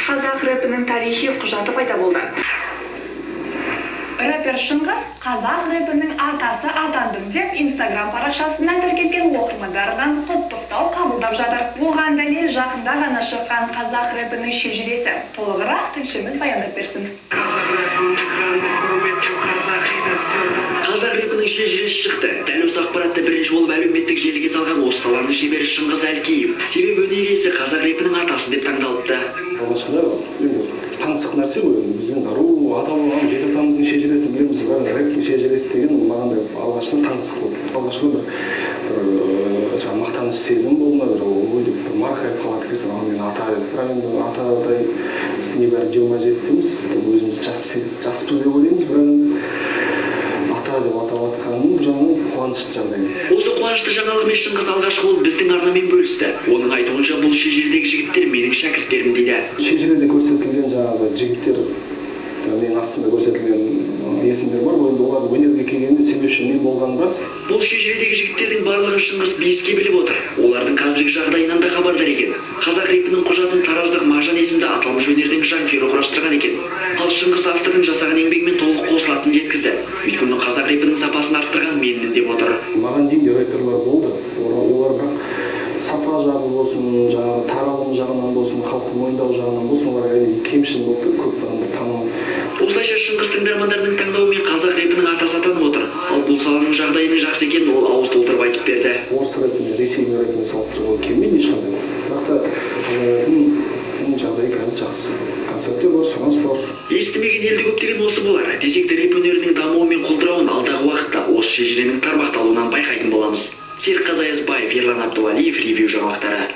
Қазақ рэпінің тарихи құжаты пайда болды. Рэпер Шыңғыс қазақ рэпінің атасы атандым деп Instagram парақшасына тіркелген оқырмандарынан құттықтау қабылдап жатыр. Оған дәлел жақында ғана шыққан қазақ рэпінің шежіресі. Толығырақ тілшіміз баяндап берсін. Қазақ рэпінің шежіресі шықты. Дәл осы ақпаратты бірінші болып әлеуметтік желіге салған осы саланың шебері Шыңғыс Әлкеев. Себебі өнер иесі қазақ рэпінің атасы деп таңдалыпты. Таңсық нәрсе ғой, біздің ата бабамыз, жеті атамыздың шежіресін білеміз, бірақ рэптің шежіресі деген маған да алғашқы таңсық болды. Алғашқы бір мақтаныш сезім болды ма, ой деп марқайып қалады екенсің, мен ата деп. Бірақ енді атадай небәрі 27-тіміз, өзіміз жаспыз деп ойлаймыз, бірақ ата деп атап атқанның жағынан қуанышты жағдай. Осы қуанышты жаңалығымен Шыңғыс алғашқы болып біздің арнамен бөлісті. Оның айтуынша бұл шежіредегі жігіттер менің шәкірттерім дейді. Шежіреде көрсетілген жаңағы жігіттер, менің астында көрсетілген есімдер бар, олар өнерге келгенде себепші мен болған рас. Бұл шежіредегі жігіттердің барлығын Шыңғыс бейіске біліп отыр. Олардың қазіргі жағдайынан да хабардар екен. Қазақ рэпінің құжатын тараздық Мағжан есімді аталмыш өнердің жанкүйері құрастырған екен. Ал Шыңғыс автордың жасаған еңбегімен толық қосылатынын жеткізді. Өйткені қазақ рэпінің сапасын арттырған менмін деп отыр. Маған дейін де рэперлер болды. Олар бірақ сапа жағы болсын, жаңағы таралым жағынан болсын, халықты мойындау жағынан болсын, олар кемшін болды, көп адамды танымады. Осылайша Шыңғыс тыңдармандарының таңдауымен қазақ рэпінің атасы атанып отыр. Ал бұл саланың жағдайының жақсы екенін ол ауыз толтырып айтып берді. Орыс рэпімен, Ресей рэпімен салыстыруға келмейді ешқандай. Бірақ та жағдайы қазір жақсы. Концерттер бар, сұраныс бар. Естімеген елде көптеген осы болар. Десек те рэп өнерінің дамуы мен құлдырауын алдағы уақытта осы шежіренің тармақталуынан байқайтын боламыз. Серік Қазаязбаев, Ерлан Абдуалиев, ревью жаңалықтары.